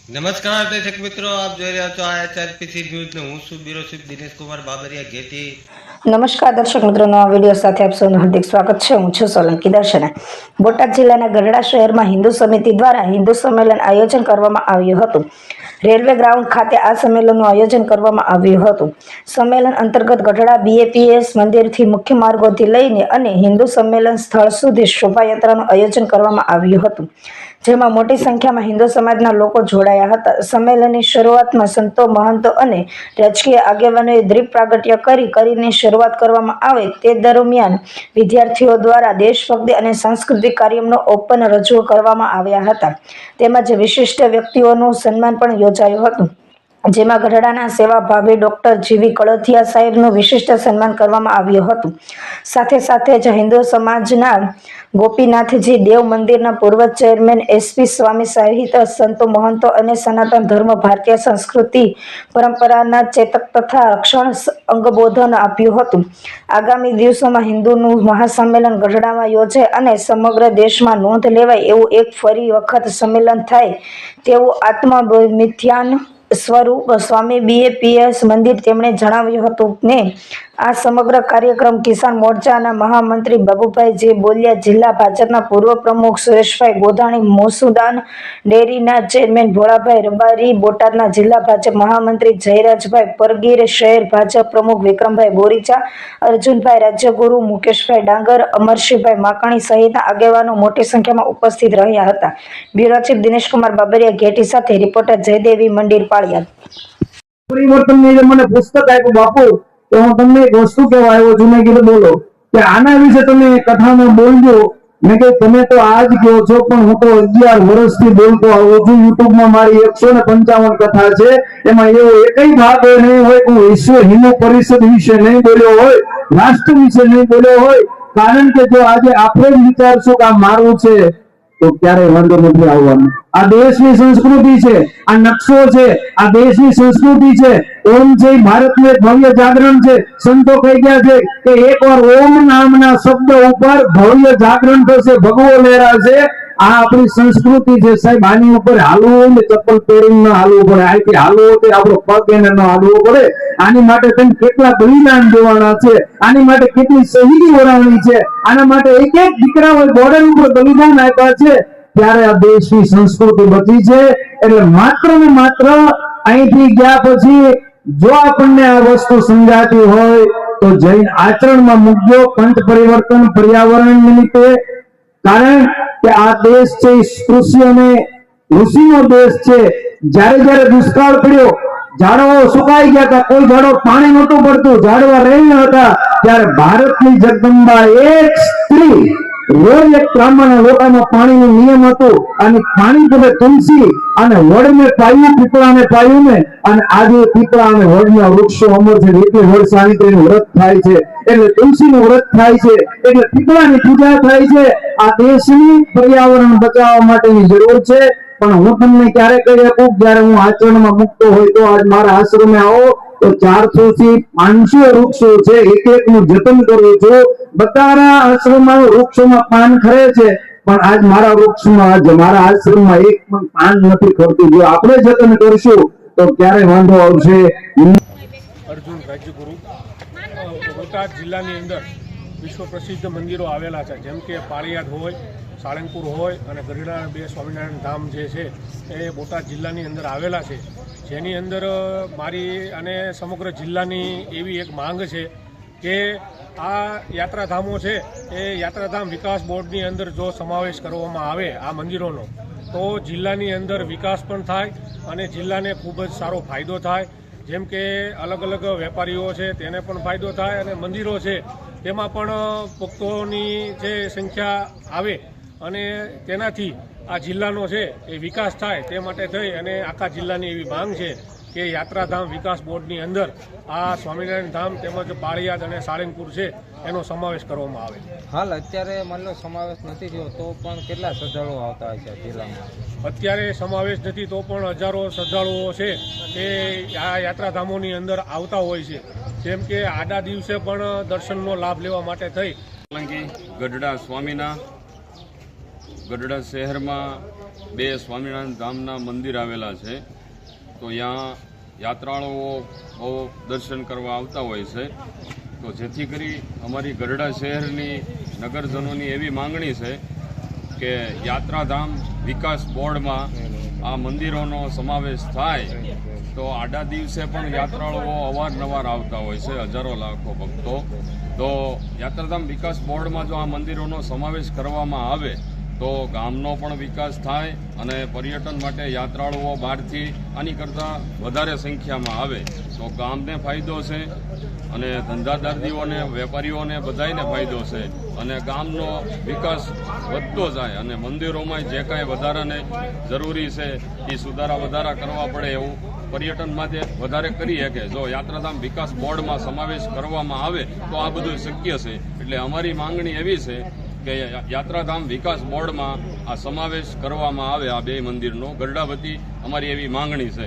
નમસ્કાર દર્શક મિત્રો, આપ જોઈ રહ્યા છો IHRPC ન્યૂઝ ને હું છું બ્યુરો ચીફ દિનેશ કુમાર બાબરિયા ઘેટી। નમસ્કાર દર્શક મિત્રો, નવા વિડીયો સાથે આપ સૌનું હાર્દિક સ્વાગત છે। હું છું સોલંકી દર્શના। બોટાદ જિલ્લાના ગઢડા શહેરમાં હિન્દુ સમિતિ દ્વારા હિન્દુ સંમેલન આયોજન કરવામાં આવ્યું હતું। રેલવે ગ્રાઉન્ડ ખાતે આ સંમેલનનું આયોજન કરવામાં આવ્યું હતું। સંમેલન અંતર્ગત ગઢડા BAPS મંદિરથી મુખ્ય માર્ગોથી લઈને અને હિન્દુ સંમેલન સ્થળ સુધી શોભાયાત્રાનું આયોજન કરવામાં આવ્યું હતું, જેમાં મોટી સંખ્યામાં હિન્દુ સમાજના લોકો જોડાયા હતા। સંમેલનની શરૂઆતમાં સંતો, મહંતો અને રાજકીય આગેવાનોએ દીપ પ્રાગટ્ય કરીને શરૂઆત કરવામાં આવે તે દરમિયાન વિદ્યાર્થીઓ દ્વારા દેશભક્તિ અને સાંસ્કૃતિક કાર્યક્રમો ઓપન રજૂ કરવામાં આવ્યા હતા, તેમજ વિશિષ્ટ વ્યક્તિઓનું સન્માન પણ યોજાયું હતું, જેમાં ગઢડાના સેવાભાવી ડોક્ટર GV કળથિયા સાહેબનું વિશિષ્ટ સન્માન કરવામાં આવ્યું હતું। સાથે સાથે જ હિન્દુ સમાજના ગોપીનાથજી દેવ મંદિરના પૂર્વ ચેરમેન SP સ્વામી સહિત સંતો, મહંતો અને સનાતન ધર્મ, ભારતીય સંસ્કૃતિ પરંપરાના ચેતક તથા રક્ષણ અંગબોધન આપ્યું હતું। આગામી દિવસોમાં હિન્દુનું મહાસંમેલન ગઢડામાં યોજાય અને સમગ્ર દેશમાં નોંધ લેવાય એવું એક ફરી વખત સંમેલન થાય તેવું આત્મમિથ્યાન સ્વરૂપ સ્વામી BAPS મંદિર તેમણે જણાવ્યું હતું ને આ સમગ્ર કાર્યક્રમ કિસાન મોરચાના મહામંત્રી બાબુભાઈ જે બોલિયા, જિલ્લા ભાજપના પૂર્વ પ્રમુખ સુરેશભાઈ ગોધાણી, મોસુદાન ડેરીના ચેરમેન ભોળાભાઈ રબારી, બોટાદના જિલ્લા ભાજપ મહામંત્રી જયરાજભાઈ પરગીર, શહેર ભાજપ પ્રમુખ વિક્રમભાઈ બોરીચા, અર્જુનભાઈ રાજ્યગુરુ, મુકેશભાઈ ડાંગર, અમરશીભાઈ માકાણી સહિતના આગેવાનો મોટી સંખ્યામાં ઉપસ્થિત રહ્યા હતા। બ્યુરો ચીફ દિનેશ કુમાર બાબરિયા ઘેટી સાથે રિપોર્ટર જયદેવી મંદિર પાળિયાદ। પરિવર્તનની જે મને પુસ્તક આપ્યું બાપુ, તો હું તમને એક વસ્તુ કહેવા આવ્યો છું। મેં કીધું બોલો કે આના વિશે તમે કથામાં બોલજો। મેં કે તમે તો આજ કહો છો, પણ હું તો 11 વર્ષથી બોલતો આવું છું। યુટ્યુબમાં મારી 155 કથા છે, એમાં એવો એકય ભાગ નહીં હોય કે હું વિશ્વ હિન્દુ પરિષદ વિશે નહીં બોલ્યો હોય, રાષ્ટ્ર વિશે નહીં બોલ્યો હોય। કારણ કે જો આજે આપણે જ વિચારશું કે આ મારું છે તો ક્યારેય વાંધો નથી આવવાનો। આ દેશની સંસ્કૃતિ છે, આ નકશો છે, આ દેશની સંસ્કૃતિ છે। ઓમ છે ભારતનું એક ભવ્ય જાગરણ છે। સંતો કહી ગયા છે કે એકવાર ઓમ નામના શબ્દ ઉપર ભવ્ય જાગરણ થશે, ભગવો લહેરાશે। આ આપણી સંસ્કૃતિ છે સાહેબ। આની ઉપર હાલવું હોય ને ચપ્પલ પહેરીને ન હાલવું પડે, આથી હાલવું હોય આપણો પગ એને ન હાલવો પડે। આની માટે તમે કેટલા બલિદાન દેવાના છે, આની માટે કેટલી શહીદી વરાવણી છે, આના માટે એક એક દીકરાઓએ બોર્ડર ઉપર બલિદાન આપ્યા છે, ત્યારે આ દેશની સંસ્કૃતિ બચી છે। એટલે માત્ર ને માત્ર અહીંથી ગયા પછી જો આપણને આ વસ્તુ સમજાતી હોય તો જૈન આચરણમાં મૂકજો। પંચ પરિવર્તન પર્યાવરણ નિમિત્તે, કારણ કે આ દેશ છે કૃષિ અને ઋષિનો દેશ છે। જ્યારે જ્યારે દુષ્કાળ પડ્યો, ઝાડવાઓ સુકાઈ ગયા હતા, કોઈ ઝાડો પાણી નહોતું પડતું, ઝાડવા રહી હતા, ત્યારે ભારતની જગદંબા એક સ્ત્રી રોજ એક બ્રાહ્મણ લોકોનો પાણીનો નિયમ હતો, અને પાણી તમે તુલસી અને વડને પાયું, પીપળાને પાયું ને, અને આજે પીપળા અને વડના વૃક્ષો અમર છે એટલે વડ સાવિત્રીનું વ્રત થાય છે, એટલે તુલસીનું વ્રત થાય છે, એટલે પીપળાની પૂજા થાય છે। આ દેશની પર્યાવરણ બચાવવા માટેની જરૂર છે। પણ હું તમને ક્યારે કહી શકું, જયારે હું આચરણમાં મૂકતો હોય તો આજ મારા આશ્રમે આવો તો 400 થી 500 વૃક્ષો છે, એક એકનું જતન કરું છું। બધાના આશ્રમમાં વૃક્ષોમાં પાન ખરે છે, પણ આજ મારા વૃક્ષમાં, આજ મારા આશ્રમમાં એક પણ પાન નથી ખરતું। જો આપણે જતન કરશું તો ક્યારે વાંધો આવશે। અર્જુન રાજ્યગુરુ બોટાદ જિલ્લાની અંદર વિશ્વ પ્રસિદ્ધ મંદિરો આવેલા છે, જેમ કે પાળિયાદ હોય, સાળંગપુર હોય અને ગઢડા 2 સ્વામિનારાયણ ધામ જે છે એ બોટાદ જિલ્લાની અંદર આવેલા છે, જેની અંદર મારી અને સમગ્ર જિલ્લાની એવી એક માંગ છે કે આ યાત્રાધામો છે એ યાત્રાધામ વિકાસ બોર્ડની અંદર જો સમાવેશ કરવામાં આવે આ મંદિરોનો, તો જિલ્લાની અંદર વિકાસ પણ થાય અને જિલ્લાને ખૂબ જ સારો ફાયદો થાય। જેમ કે અલગ અલગ વેપારીઓ છે તેને પણ ફાયદો થાય, અને મંદિરો છે તેમાં પણ ભક્તોની જે સંખ્યા આવે અને તેનાથી આ જિલ્લાનો છે એ વિકાસ થાય, તે માટે થઈ અને આખા જિલ્લાની એવી માંગ છે કે યાત્રાધામ વિકાસ બોર્ડની અંદર આ સ્વામિનારાયણ ધામ તેમજ પાળિયાદ અને સાળંગપુર છે એનો સમાવેશ કરવામાં આવે। હાલ અત્યારે માની લો સમાવેશ નથી થયો તો પણ કેટલા શ્રદ્ધાળુઓ આવતા હોય છે જિલ્લામાં? અત્યારે સમાવેશ નથી તો પણ હજારો શ્રદ્ધાળુઓ છે એ આ યાત્રાધામોની અંદર આવતા હોય છે। જેમ કે આડા દિવસે પણ દર્શનનો લાભ લેવા માટે થઈ ગઢડા સ્વામીના ગઢડા શહેરમાં બે સ્વામિનારાયણ ધામના મંદિર આવેલા છે. તો ત્યાં યાત્રાળુઓ બહુ દર્શન કરવા આવતા હોય છે. તો જેથી કરી અમારી ગઢડા શહેરની નગરજનોની એવી માંગણી છે કે યાત્રાધામ વિકાસ બોર્ડમાં આ મંદિરોનો સમાવેશ થાય તો આડા દિવસે પણ યાત્રાળુઓ અવારનવાર આવતા હોય છે, હજારો લાખો ભક્તો. તો યાત્રાધામ વિકાસ બોર્ડમાં જો આ મંદિરોનો સમાવેશ કરવામાં આવે તો ગામનો પણ વિકાસ થાય અને પર્યટન માટે યાત્રાળુઓ બહારથી આની કરતાં વધારે સંખ્યામાં આવે તો ગામને ફાયદો છે અને ધંધાદારીઓને, વેપારીઓને બધાયને ફાયદો છે અને ગામનો વિકાસ વધતો જાય અને મંદિરોમાં જે કાંઈ વધારાને જરૂરી છે એ સુધારા વધારા કરવા પડે એવું પર્યટન માટે વધારે કરી શકે. જો યાત્રાધામ વિકાસ બોર્ડમાં સમાવેશ કરવામાં આવે તો આ બધું શક્ય છે. એટલે અમારી માંગણી એવી છે કે યાત્રાધામ વિકાસ બોર્ડમાં આ સમાવેશ કરવામાં આવે આ બે મંદિરનો. ગરડા વતી અમારી એવી માંગણી છે.